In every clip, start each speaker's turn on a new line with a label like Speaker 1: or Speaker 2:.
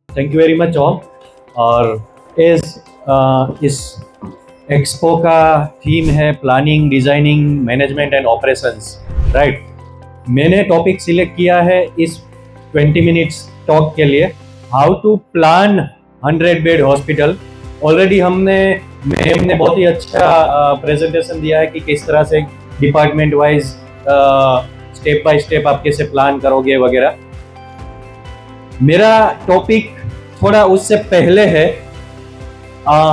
Speaker 1: Thank you very much all. और इस expo का थीम है planning, designing, management and operations, right. मैंने टॉपिक सिलेक्ट किया है इस 20 मिनट्स टॉक के लिए, how to plan 100 bed hospital. Already ma'am ने बहुत ही अच्छा प्रेजेंटेशन दिया है कि किस तरह से department wise step by step आप कैसे प्लान करोगे वगैरह। मेरा टॉपिक थोड़ा उससे पहले है।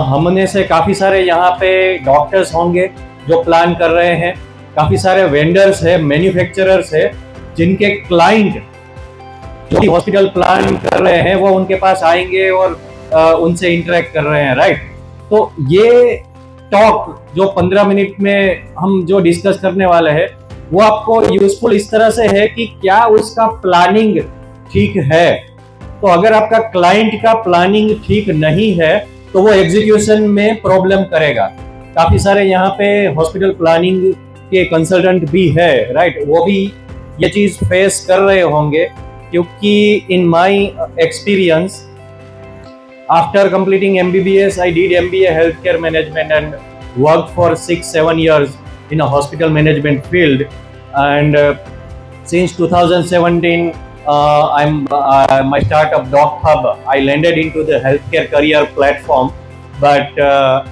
Speaker 1: हमने से काफ़ी सारे यहाँ पे डॉक्टर्स होंगे जो प्लान कर रहे हैं, काफ़ी सारे वेंडर्स है, मैन्युफैक्चरर्स है, जिनके क्लाइंट जो हॉस्पिटल प्लान कर रहे हैं वो उनके पास आएंगे और उनसे इंटरेक्ट कर रहे हैं, राइट। तो ये टॉक जो 15 मिनट में हम जो डिस्कस करने वाले हैं वो आपको यूजफुल इस तरह से है कि क्या उसका प्लानिंग ठीक है। तो अगर आपका क्लाइंट का प्लानिंग ठीक नहीं है तो वो एग्जीक्यूशन में प्रॉब्लम करेगा। काफी सारे यहाँ पे हॉस्पिटल प्लानिंग के कंसल्टेंट भी है, राइट, वो भी ये चीज फेस कर रहे होंगे, क्योंकि in my experience after completing MBBS I did MBA healthcare management and worked for 6-7 years in a hospital management field, and since 2017 my startup DocHub, I landed into the healthcare career platform. But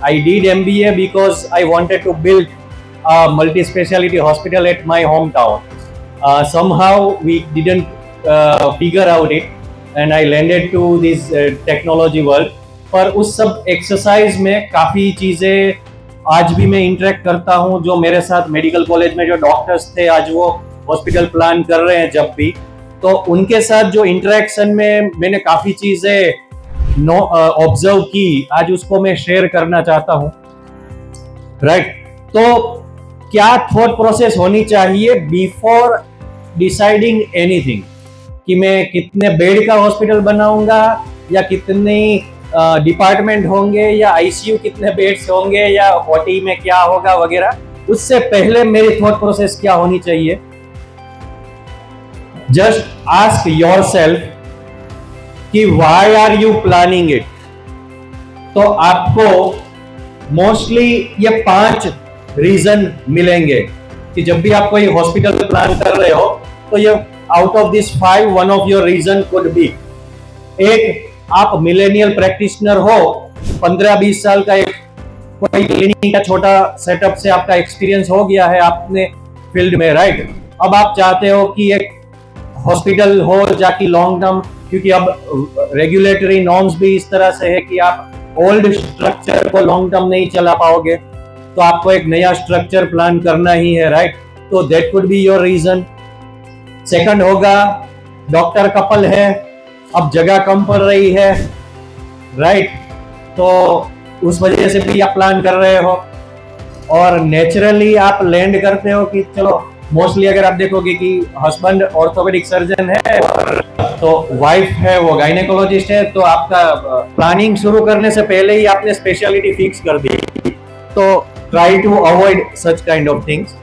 Speaker 1: I did MBA because I wanted to build a multi-speciality hospital at my hometown. Somehow we didn't figure out it, and I landed to this technology world. पर उस सब exercise में काफ़ी चीज़ें आज भी मैं interact करता हूँ। जो मेरे साथ मेडिकल कॉलेज में जो डॉक्टर्स थे आज वो हॉस्पिटल प्लान कर रहे हैं जब भी, तो उनके साथ जो इंटरेक्शन में मैंने काफ़ी चीज़ें ऑब्जर्व की, आज उसको मैं शेयर करना चाहता हूँ, राइट। तो क्या थॉट प्रोसेस होनी चाहिए बिफोर डिसाइडिंग एनीथिंग, कि मैं कितने बेड का हॉस्पिटल बनाऊंगा या कितने डिपार्टमेंट होंगे या आईसीयू कितने बेड्स होंगे या ओटी में क्या होगा वगैरह। उससे पहले मेरी थॉट प्रोसेस क्या होनी चाहिए, जस्ट आस्क योरसेल्फ कि why are you planning it. तो आपको मोस्टली ये 5 रीजन मिलेंगे कि जब भी आप कोई हॉस्पिटल प्लान कर रहे हो तो ये out of this 5 one of your reason could be. एक, आप मिलेनियल प्रैक्टिशनर हो, 15-20 साल का एक कोई क्लिनिक का छोटा सेटअप से आपका एक्सपीरियंस हो गया है आपने फील्ड में, राइट। अब आप चाहते हो कि एक हॉस्पिटल हो जाके लॉन्ग टर्म, क्योंकि अब रेगुलेटरी नॉर्म्स भी इस तरह से है कि आप ओल्ड स्ट्रक्चर को लॉन्ग टर्म नहीं चला पाओगे, तो आपको एक नया स्ट्रक्चर प्लान करना ही है, राइट। तो that could be your reason. Second होगा डॉक्टर कपल है, अब जगह कम पड़ रही है, राइट, तो उस वजह से भी आप प्लान कर रहे हो। और नेचुरली आप लैंड करते हो कि चलो, मोस्टली अगर आप देखोगे कि हस्बैंड ऑर्थोपेडिक सर्जन है और तो वाइफ है वो गायनेकोलॉजिस्ट है, तो आपका प्लानिंग शुरू करने से पहले ही आपने स्पेशलिटी फिक्स कर दी। तो try to avoid such kind of things.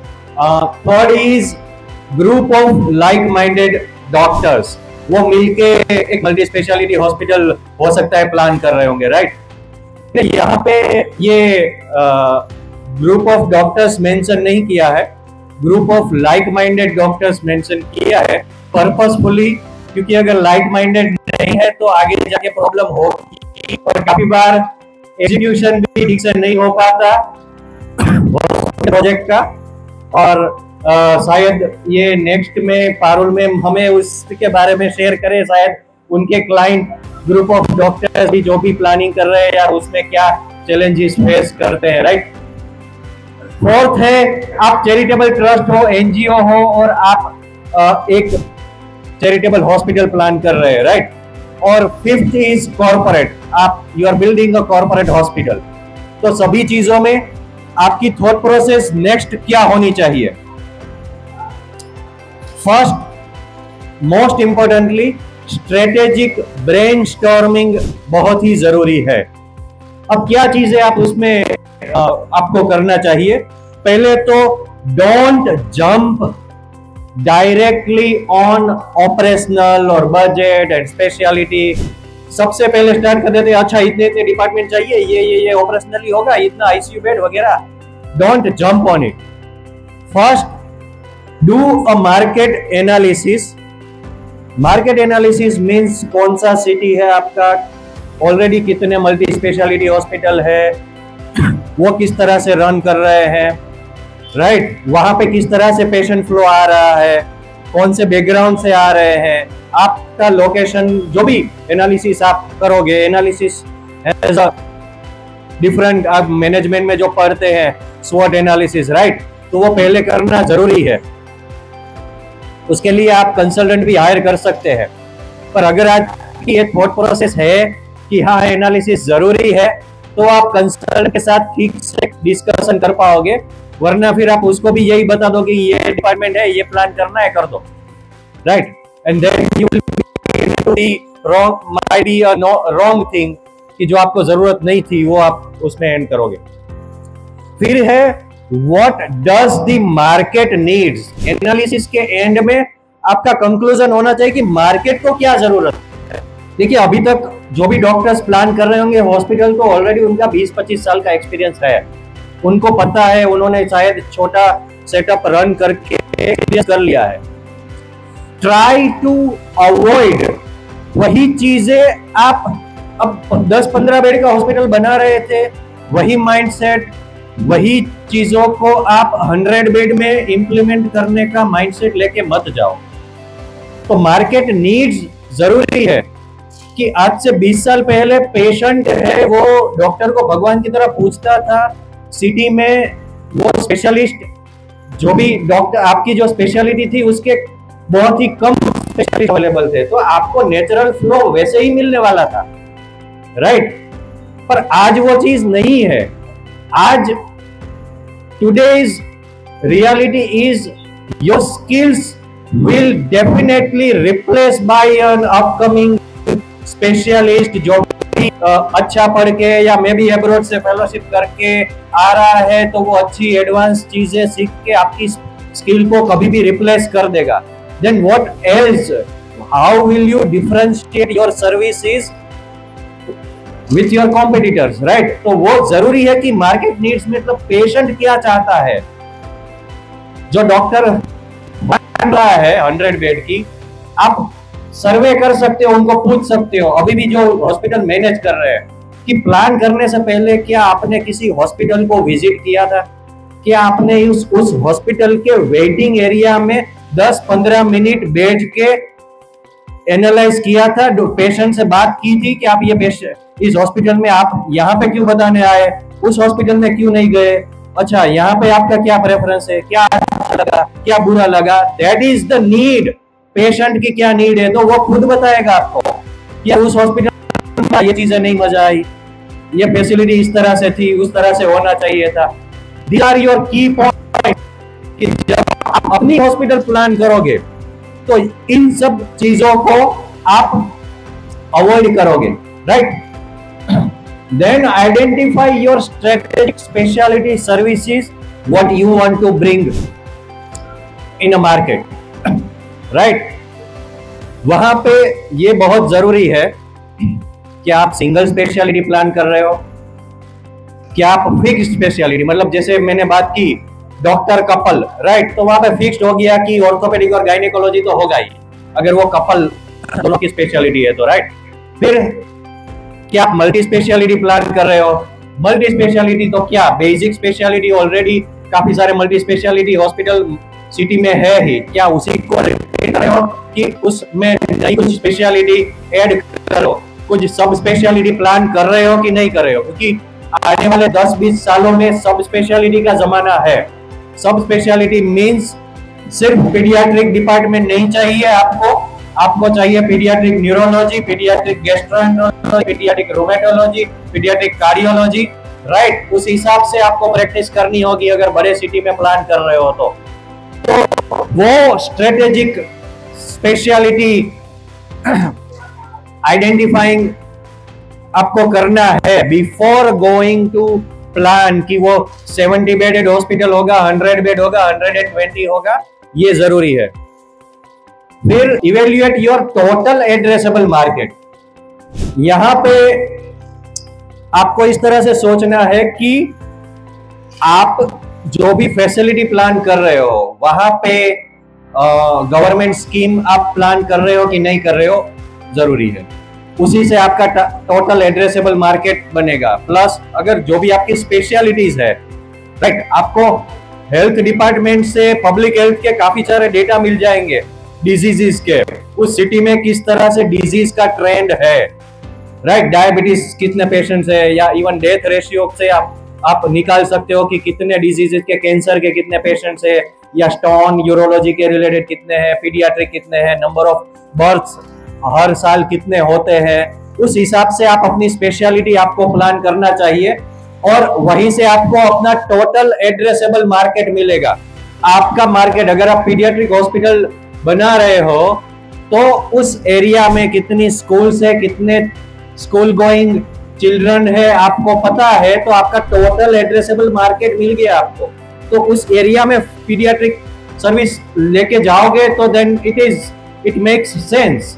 Speaker 1: Third is group of like minded doctors, वो मिलके एक मल्टी स्पेशलिटी हॉस्पिटल हो सकता है प्लान कर रहे होंगे, राइट। यहाँ पे ये ग्रुप ऑफ डॉक्टर्स मेंशन नहीं किया है, group of like minded doctors mention किया है पर्पसफुली, क्योंकि अगर लाइक माइंडेड नहीं है तो आगे जाके प्रॉब्लम होगी और काफी बार एग्जीक्यूशन भी ठीक से नहीं हो पाता प्रोजेक्ट का। और शायद ये नेक्स्ट में पारुल में हमें उसके बारे में शेयर करें, शायद उनके क्लाइंट ग्रुप ऑफ डॉक्टर्स भी जो भी प्लानिंग कर रहे हैं या उसमें क्या चैलेंजेस फेस करते हैं, राइट। फोर्थ है, आप चैरिटेबल ट्रस्ट हो, एनजीओ हो और आप एक चैरिटेबल हॉस्पिटल प्लान कर रहे हैं, राइट। और फिफ्थ इज कॉर्पोरेट, आप you are building a corporate hospital. तो सभी चीजों में आपकी थॉट प्रोसेस नेक्स्ट क्या होनी चाहिए। First, most importantly, strategic brainstorming बहुत ही जरूरी है। अब क्या चीजें आप उसमें आपको करना चाहिए। पहले तो don't jump directly on operational और बजट एंड स्पेशलिटी सबसे पहले स्टार्ट कर देते हैं, अच्छा इतने इतने डिपार्टमेंट चाहिए, ये ऑपरेशनली होगा, इतना आईसीयू बेड वगैरह। Don't jump on it. First do a market analysis. Market analysis means कौन सा सिटी है आपका, ऑलरेडी कितने मल्टी स्पेशलिटी हॉस्पिटल है, वो किस तरह से रन कर रहे हैं, राइट, वहां पे किस तरह से पेशेंट फ्लो आ रहा है, कौन से बैकग्राउंड से आ रहे हैं, आपका लोकेशन, जो भी एनालिसिस आप करोगे, एनालिसिस एज अ डिफरेंट, आप मैनेजमेंट में जो पढ़ते हैं स्वॉट एनालिसिस, राइट, तो वो पहले करना जरूरी है। उसके लिए आप कंसल्टेंट भी हायर कर सकते हैं। पर अगर आज की ये थॉट प्रोसेस है कि हाँ एनालिसिस जरूरी है, तो आप कंसल्टेंट के साथ ठीक से डिस्कशन कर पाओगे, वरना फिर आप उसको भी यही बता दो कि ये डिपार्टमेंट है, ये प्लान करना है, कर दो, right, and then you will be wrong, might be a wrong thing, कि जो आपको जरूरत नहीं थी वो आप उसमें एंड करोगे। फिर है what does the market needs. Analysis के एंड में आपका कंक्लूजन होना चाहिए कि मार्केट को क्या जरूरत है। देखिए, अभी तक जो भी डॉक्टर्स प्लान कर रहे होंगे हॉस्पिटल, तो ऑलरेडी उनका 20-25 साल का एक्सपीरियंस है, उनको पता है, उन्होंने शायद छोटा सेटअप रन करके कर लिया है। ट्राई टू अवॉइड वही चीजें आप अब 10-15 बेड का हॉस्पिटल बना रहे थे, वही माइंडसेट, वही चीजों को आप 100 बेड में इंप्लीमेंट करने का माइंडसेट लेके मत जाओ। तो मार्केट नीड्स जरूरी है कि आज से 20 साल पहले पेशेंट है वो डॉक्टर को भगवान की तरह पूछता था। सिटी में वो स्पेशलिस्ट, जो भी डॉक्टर आपकी जो स्पेशलिटी थी उसके बहुत ही कम स्पेशलिस्ट अवेलेबल थे, तो आपको नेचुरल फ्लो वैसे ही मिलने वाला था, राइट। पर आज वो चीज नहीं है। आज today's reality is your skills will definitely replaced by an upcoming specialist जो भी अच्छा पढ़ के या मे बी अब्रॉड से फेलोशिप करके आ रहा है, तो वो अच्छी एडवांस चीजें सीख के आपकी स्किल को कभी भी रिप्लेस कर देगा। Then what else? How will you differentiate your services with your competitors, right? तो वो जरूरी है कि मार्केट नीड्स मतलब पेशेंट क्या चाहता है। जो डॉक्टर बन रहा है 100 बेड की, आप सर्वे कर सकते हो, उनको पूछ सकते हो, अभी भी जो हॉस्पिटल मैनेज कर रहे हैं, कि प्लान करने से पहले क्या आपने किसी हॉस्पिटल को विजिट किया था, क्या आपने उस हॉस्पिटल के वेटिंग एरिया में 10-15 मिनट बैठ के एनालाइज किया था, पेशेंट से बात की थी कि आप ये पेशेंट इस हॉस्पिटल में आप यहाँ पे क्यों बताने आए, उस हॉस्पिटल में क्यों नहीं गए, अच्छा यहाँ पे आपका क्या प्रेफरेंस है, क्या अच्छा लगा, क्या बुरा लगा। That is the need. Patient की क्या नीड है तो वो खुद बताएगा आपको कि उस हॉस्पिटल में ये चीजें नहीं मजा आई, ये फैसिलिटी इस तरह से थी, उस तरह से होना चाहिए था। दीज आर योर की पॉइंट कि जब आप अपनी हॉस्पिटल प्लान करोगे तो इन सब चीजों को आप अवॉइड करोगे, right. Then identify your strategic specialty services, what you want to bring in a market, right? वहां पे ये बहुत जरूरी है कि आप सिंगल स्पेशलिटी प्लान कर रहे हो, क्या आप फिक्स स्पेशलिटी, मतलब जैसे मैंने बात की डॉक्टर कपल, राइट, तो वहां पे फिक्स्ड हो गया कि ऑर्थोपेडिक और गायनेकोलॉजी तो होगा ही, अगर वो कपल दोनों की स्पेशलिटी है तो, राइट। फिर क्या आप मल्टी स्पेशलिटी प्लान कर रहे हो, मल्टी स्पेशलिटी तो क्या बेसिक स्पेशलिटी ऑलरेडी काफी सारे मल्टी स्पेशलिटी हॉस्पिटल सिटी में है ही, क्या उसी को रिपीट कर रहे हो कि उसमें नई कुछ स्पेशलिटी ऐड करो, कुछ सब स्पेशलिटी प्लान कर रहे हो कि नहीं कर रहे हो, क्योंकि आने वाले 10-20 सालों में सब स्पेशलिटी का जमाना है। सब स्पेशलिटी मींस सिर्फ पीडियाट्रिक डिपार्टमेंट नहीं चाहिए आपको चाहिए paediatric neurology, paediatric gastroenterology, paediatric rheumatology, paediatric cardiology, right. उस हिसाब से आपको प्रैक्टिस करनी होगी अगर बड़े सिटी में प्लान कर रहे हो तो वो स्ट्रेटेजिक स्पेशलिटी आइडेंटिफाइंग आपको करना है बिफोर गोइंग टू प्लान कि वो 70 बेडेड हॉस्पिटल होगा, 100 बेड होगा, 120 होगा, ये जरूरी है। फिर evaluate your total addressable market. यहाँ पे आपको इस तरह से सोचना है कि आप जो भी फैसिलिटी प्लान कर रहे हो वहां पे गवर्नमेंट स्कीम आप प्लान कर रहे हो कि नहीं कर रहे हो, जरूरी है। उसी से आपका टोटल एड्रेसेबल मार्केट बनेगा। प्लस अगर जो भी आपकी स्पेशलिटीज है, राइट, आपको हेल्थ डिपार्टमेंट से पब्लिक हेल्थ के काफी सारे डेटा मिल जाएंगे डिजीजेस के, उस सिटी में किस तरह से डिजीज का ट्रेंड है, राइट, डायबिटीज कितने पेशेंट्स है, या इवन डेथ रेशियो से आप निकाल सकते हो कि कितने डिजीजेस के, कैंसर के कितने पेशेंट्स है, या स्टोन यूरोलॉजी के रिलेटेड कितने हैं, पीडियाट्रिक कितने हैं, नंबर ऑफ बर्थ्स हर साल कितने होते हैं। उस हिसाब से आप अपनी स्पेशलिटी आपको प्लान करना चाहिए और वहीं से आपको अपना टोटल एड्रेसेबल मार्केट मिलेगा। आपका मार्केट, अगर आप पीडियाट्रिक हॉस्पिटल बना रहे हो तो उस एरिया में कितनी स्कूल्स है, कितने स्कूल गोइंग चिल्ड्रन है, आपको पता है, तो आपका टोटल एड्रेसेबल मार्केट मिल गया आपको। तो उस एरिया में पीडियाट्रिक सर्विस लेके जाओगे तो then it makes sense,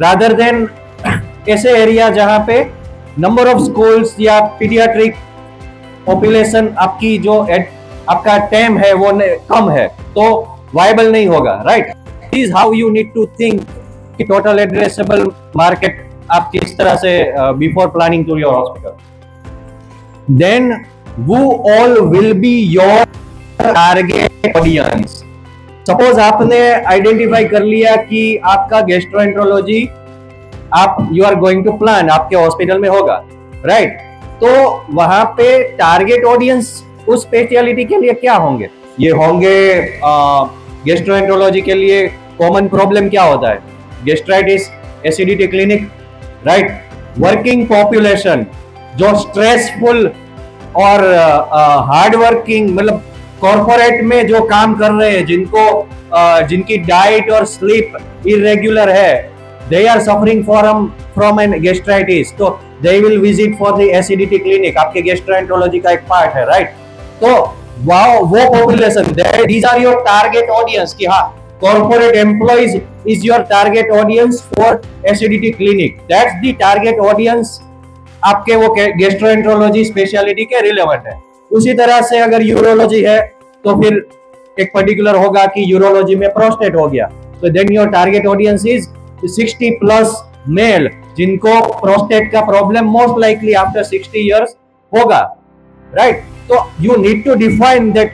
Speaker 1: rather than ऐसे एरिया जहां पे नंबर ऑफ स्कूल्स या पीडियाट्रिक पॉपुलेशन आपकी जो आपका टेम है वो कम है, तो वायबल नहीं होगा, right. This is how you need to think कि टोटल एड्रेसेबल मार्केट आप किस तरह से before planning to your hospital. Then वो all will be your target audience. Suppose आपने आइडेंटिफाई कर लिया कि आपका gastroenterology you are going to plan आपके हॉस्पिटल में होगा, राइट। तो वहां पे टारगेट ऑडियंस उस स्पेशलिटी के लिए क्या होंगे? ये होंगे गैस्ट्रोएंट्रोलॉजी के लिए कॉमन प्रॉब्लम क्या होता है? Gastritis, acidity clinic, right. Working population जो स्ट्रेसफुल और हार्ड वर्किंग, मतलब कॉर्पोरेट में जो काम कर रहे हैं, जिनकी डाइट और स्लीप इरेगुलर है, they are suffering from an gastritis, तो they will visit for the acidity clinic। आपके गैस्ट्रोएंट्रोलॉजी का एक पार्ट है, राइट। तो वो population, these are your target audience कि हाँ, corporate employees is your target audience for acidity clinic। That's the target audience आपके वो गैस्ट्रोएंट्रोलॉजी स्पेशलिटी के रिलेवेंट है। उसी तरह से अगर यूरोलॉजी है तो फिर एक पर्टिकुलर होगा कि यूरोलॉजी में प्रोस्टेट हो गया, तो then your target audience is 60 plus male, जिनको प्रोस्टेट का problem most likely after 60 years होगा, राइट। तो you need to define that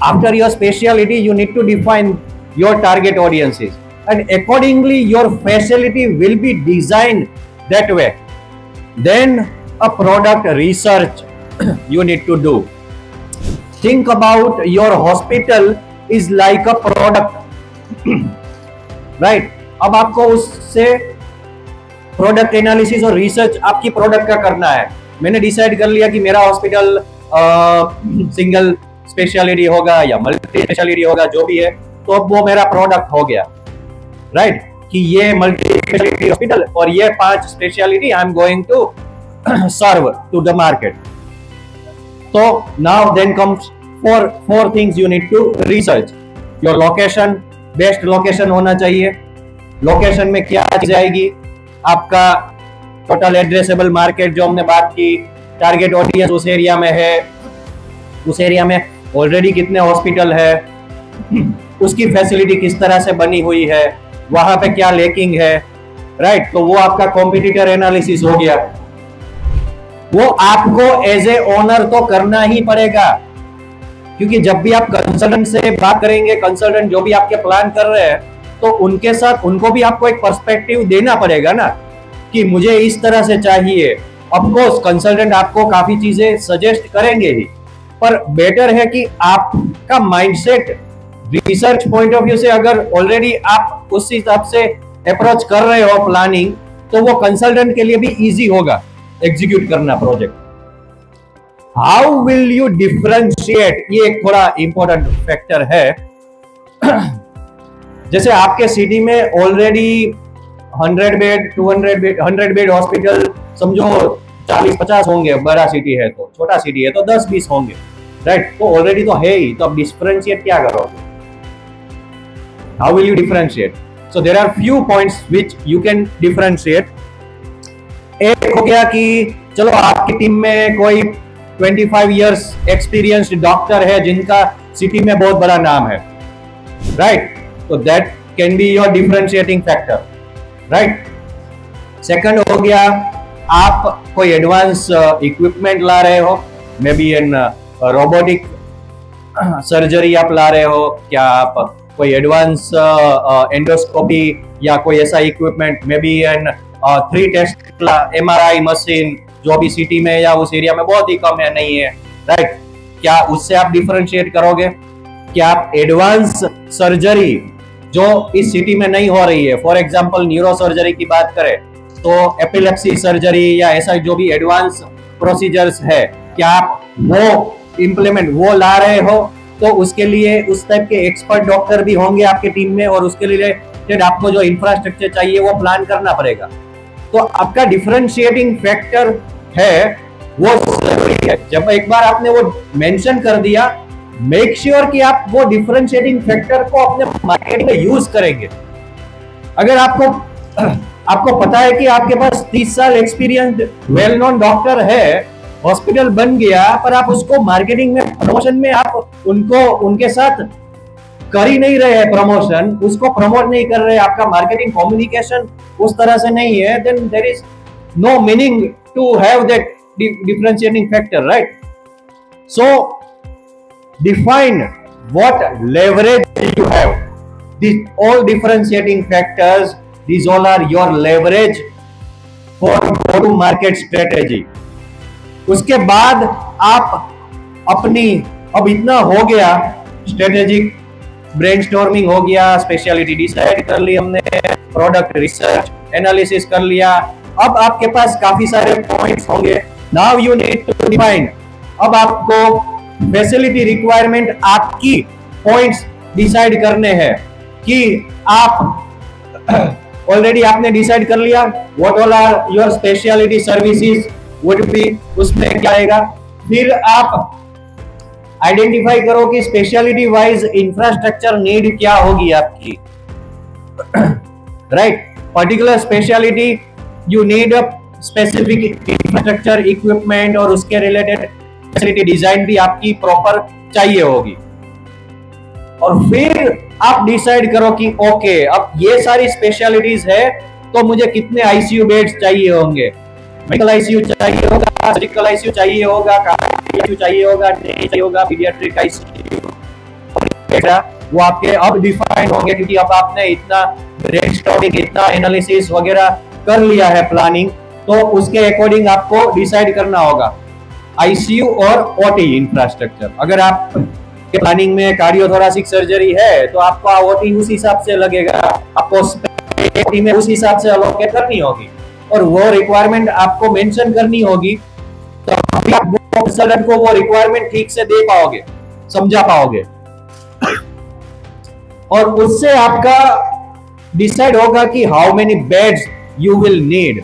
Speaker 1: after your speciality, you need to define your target audiences and accordingly your facility will be design that way. Then a product research you need to do. Think about your hospital is like a product, right? अब आपको उससे product analysis और research आपकी product का करना है। मैंने decide कर लिया कि मेरा हॉस्पिटल सिंगल स्पेशलिटी होगा या मल्टी स्पेशलिटी होगा, जो भी है, तो अब वो मेरा प्रोडक्ट हो गया, राइट, कि ये मल्टी स्पेशलिटी हॉस्पिटल और ये 5 speciality I am going to serve to the market. तो now then comes four things you need to research. Your location, best location होना चाहिए। लोकेशन में क्या चीज आएगी? आपका टोटल एड्रेसेबल मार्केट जो हमने बात की, टारगेट ऑडियंस उस एरिया में है, उस एरिया में ऑलरेडी कितने हॉस्पिटल है, उसकी फैसिलिटी किस तरह से बनी हुई है, वहां पे क्या लेकिंग है, राइट। तो वो आपका कॉम्पिटिटर एनालिसिस हो गया। वो आपको एज ए ओनर तो करना ही पड़ेगा, क्योंकि जब भी आप कंसल्टेंट से बात करेंगे, कंसल्टेंट जो भी आपके प्लान कर रहे हैं, तो उनके साथ उनको भी आपको एक पर्सपेक्टिव देना पड़ेगा ना, कि मुझे इस तरह से चाहिए। ऑफ कोर्स कंसल्टेंट आपको काफी चीजें सजेस्ट करेंगे ही, पर बेटर है कि आपका mindset research point of view से अगर ऑलरेडी आप उस हिसाब से अप्रोच कर रहे हो प्लानिंग, तो वो कंसल्टेंट के लिए भी इजी होगा एग्जीक्यूट करना project. How will you differentiate, ये एक थोड़ा इंपॉर्टेंट फैक्टर है। जैसे आपके सिटी में already 100 bed 200 bed 100 bed hospital समझो 40-50 होंगे, बड़ा सिटी है तो, छोटा सिटी है तो 10-20 होंगे, राइट। तो ऑलरेडी तो है ही, तो अब डिफरेंशिएट क्या करोगे? How will you differentiate? So there are few points which you can differentiate. एक हो गया कि चलो आपकी टीम में कोई 25 इयर्स एक्सपीरियंस्ड डॉक्टर है जिनका सिटी में बहुत बड़ा नाम है, राइट? तो that can be your differentiating factor, right? Second हो गया आप कोई एडवांस इक्विपमेंट ला रहे हो, maybe an robotic surgery आप ला रहे हो, क्या आप कोई एडवांस एंडोस्कोपी या कोई ऐसा equipment, maybe an 3 test MRI machine जो अभी सिटी में या उस एरिया में बहुत ही कम है, नहीं है, राइट? क्या उससे आप डिफरेंशिएट करोगे? क्या आप एडवांस सर्जरी जो इस सिटी में नहीं हो रही है, फॉर एग्जांपल न्यूरो सर्जरी की बात करें तो एपिलेप्सी सर्जरी या ऐसा जो भी एडवांस प्रोसीजर्स है, क्या आप वो ला रहे हो? तो उसके लिए उस टाइप के एक्सपर्ट डॉक्टर भी होंगे आपके टीम में और उसके लिए आपको जो इंफ्रास्ट्रक्चर चाहिए वो प्लान करना पड़ेगा। तो आपका डिफरेंशिएटिंग फैक्टर है वो जरूरी है। जब एक बार आपने वो मेंशन कर दिया, मेक श्योर कि आप वो डिफरेंशिएटिंग फैक्टर को अपने मार्केट में यूज करेंगे। अगर आपको पता है कि आपके पास 30 साल एक्सपीरियंस वेल नोन डॉक्टर है, हॉस्पिटल बन गया, पर आप उसको मार्केटिंग में, प्रमोशन में आप उनके साथ कर ही नहीं रहे हैं, प्रमोशन उसको प्रमोट नहीं कर रहे, आपका मार्केटिंग कम्युनिकेशन उस तरह से नहीं है, then there is no meaning to have that differentiating factor, right? So define what leverage you have. These all differentiating factors, these all are your leverage for go to market strategy. उसके बाद आप अपनी, अब इतना हो गया, strategic brainstorming हो गया, स्पेशलिटी डिसाइड कर ली हमने, प्रोडक्ट रिसर्च एनालिसिस कर लिया, अब आपके पास काफी सारे पॉइंट्स होंगे। Now you need to define, अब आपको फैसिलिटी रिक्वायरमेंट आपकी पॉइंट्स डिसाइड करने हैं कि आप ऑलरेडी आपने डिसाइड कर लिया what all are your speciality services would be, उसमें क्या आएगा, फिर आप आइडेंटिफाई करो कि स्पेशलिटी वाइज इंफ्रास्ट्रक्चर नीड क्या होगी आपकी, right? Particular speciality you need a specific infrastructure, equipment और उसके रिलेटेड फैसिलिटी डिजाइन भी आपकी प्रॉपर चाहिए होगी। और फिर आप डिसाइड करो कि ओके, अब ये सारी स्पेशलिटीज है तो मुझे कितने आईसीयू बेड्स चाहिए होंगे, मेडिकल आईसीयू चाहिए होगा, सर्जिकल आईसीयू चाहिए होगा, कार्डियक आईसीयू चाहिए होगा, नहीं चाहिए होगा, पीडियाट्रिक आईसीयू, वो आपके अब डिफाइन होंगे, क्योंकि अब आपने इतना ब्रेनस्टॉर्मिंग, इतना एनालिसिस वगैरह कर लिया है, प्लानिंग, तो उसके अकॉर्डिंग आपको डिसाइड करना होगा आईसीयू और ओटी इंफ्रास्ट्रक्चर। अगर आप के प्लानिंग में कार्डियोथोरेसिक सर्जरी है तो आपको ओटी उस हिसाब से लगेगा, आपको ओटी में उस हिसाब से एलोकेट करनी होगी और वो रिक्वायरमेंट आपको मेंशन करनी होगी, तो आप वो कंसल्टेंट को वो रिक्वायरमेंट ठीक से दे पाओगे, समझा पाओगे, और उससे आपका डिसाइड होगा कि how many beds you will need,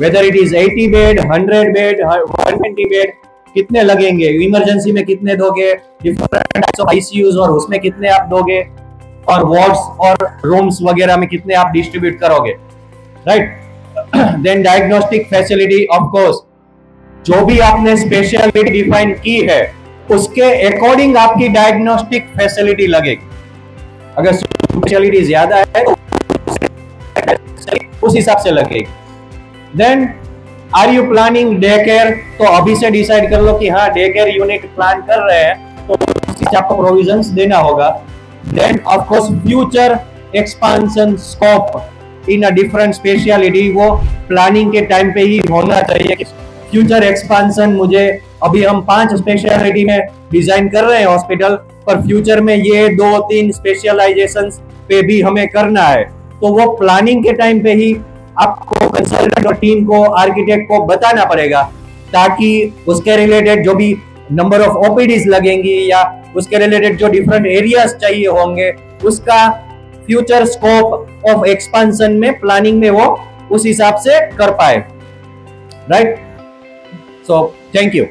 Speaker 1: whether it is 80 bed, 100 bed, 120 bed, कितने लगेंगे, इमरजेंसी में कितने दोगे, डिफरेंट टाइप्स ऑफ आईसीयूज और उसमें कितने आप दोगे, और वार्ड्स और रूम्स वगैरह में कितने आप डिस्ट्रीब्यूट करोगे, right? Then diagnostic facility, of course जो भी आपने स्पेशलिटी डिफाइन की है उसके अकॉर्डिंग आपकी डायग्नोस्टिक फैसिलिटी लगेगी। अगर स्पेशलिटी ज्यादा है तो उस हिसाब से लगेगी। Then are you planning day care, तो अभी से डिसाइड कर लो कि हाँ डे केयर यूनिट प्लान कर रहे हैं तो उससे आपको प्रोविजंस देना होगा। Then of course future expansion scope in a different speciality, वो प्लानिंग के टाइम पे ही होना चाहिए। फ्यूचर एक्सपांशन, मुझे अभी हम 5 स्पेशलिटी में डिजाइन कर रहे हैं हॉस्पिटल, पर फ्यूचर में ये 2-3 स्पेशलाइजेशन पे भी हमें करना है, तो वो प्लानिंग के टाइम पे ही आपको कंसल्टेंट और टीम को, आर्किटेक्ट को बताना पड़ेगा, ताकि उसके रिलेटेड जो भी नंबर ऑफ ओपीडीज लगेंगी या उसके रिलेटेड जो डिफरेंट एरियाज चाहिए होंगे उसका फ्यूचर स्कोप ऑफ एक्सपांशन में, प्लानिंग में वो उस हिसाब से कर पाए, राइट? So thank you.